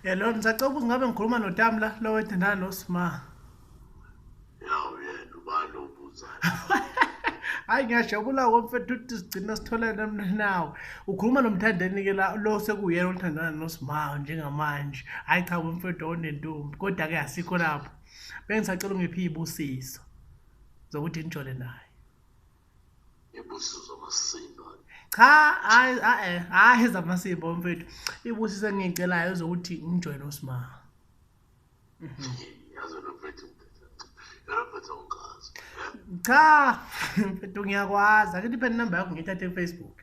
Yelo ngisacela ukuthi ngabe ngikhuluma noTamla lo wethandana noSma. Yawu yena ubani obuzayo? Hayi ngiyajabula komfethu ukuthi sigcina sitholene mina nawe. Ukhuluma nomthandeni ke la lo sekuyena othandana noSma njengamanje. Hayi cha umfethu onentombi kodwa ke asikho lapho. Bengisacela ungiphe izibusiso zokuthi ngijole naye. Ibusiso masindwa. Cha hayi zamasimba mfethu. Ibusiso engicelayo uzokuthi ngijoin noSma. Yazi lo mfethu. Yena mfethu ongazi. Cha mfethu ngiyakwazi ake ngiphe inamba yakho ngithathe eFacebook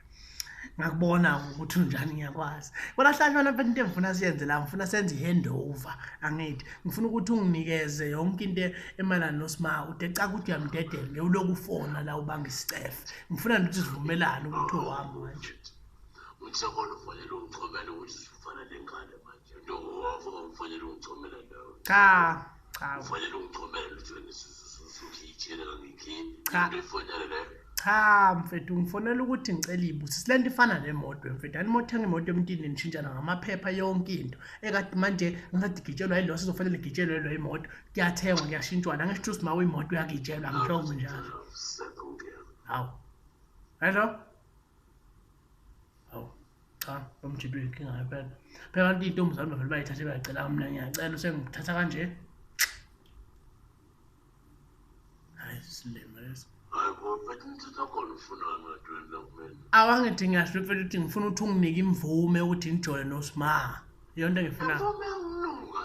ngakubona ukuthi unjani ngiyakwazi kodwa hlashana mfethu into engifuna siyenze la ngifuna senze ihandover angithi ngifuna ukuthi unginikeze yonke into emalana noSma ude cha ukuthi uyamdedela ngewuloku ufona la ubanga isicefe ngifuna nje sivumelane ukuthi owami manje Uthekona ufanele ungichomele ukuthi sifana lengane manje. Into wafuna ufanele ungichomele ndawo. cha Ufanele ungichomele ukuthi wena ngiyitshela ngikhini. Cha. Into ifonele le. cha mfethu ngifonela ukuthi ngicela ibusi silento ifana nemoto mfethu animoto imoto emntini nishintshana ngamaphepha yonke into ekade manje ngisadigitshelwa yilo sizofanele gitshelwe lo imoto kuyathengwa kuyashintshwana ngisho ukuthi uma uyimoto uyagitshelwa ngisho kunjalo hawu hello hawu cha umjibile inkinga ngempela phela kanti intombi zami vele bayithathe bayicela mina ngiyacela usengithatha kanje hayi silima lesi Hayi bo mfethu ngithatha khona ufuna ngadweni la kumina. awangithi ngiyasho mfethu ukuthi ngifuna ukuthi unginike imvume ukuthi ngijole noSma yonke into engifuna Ngome nginuka.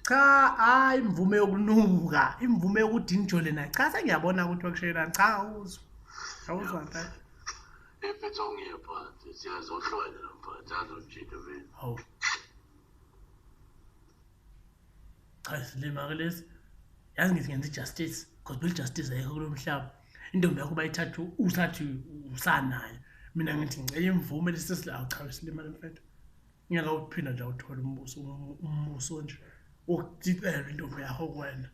cha hayi imvume yokunuka imvume yokuthi ngijole naye cha sengiyabona ukuthi wakushayelana cha awuzwa phela Mfethu ngiyaphansi siyazohlwanya lapha azojida vele. hawu cha silima ke lesi yazi ngithi ngenza justice because bill justice ayikho kulo mhlaba intombi yakho bayithathu usathi usanayo mina ngithi ngicela imvume lesi silawo cha silima mfethu ngiyaka ukuphinda nje awuthola umbuso nje ukudipela intombi yakho kuwena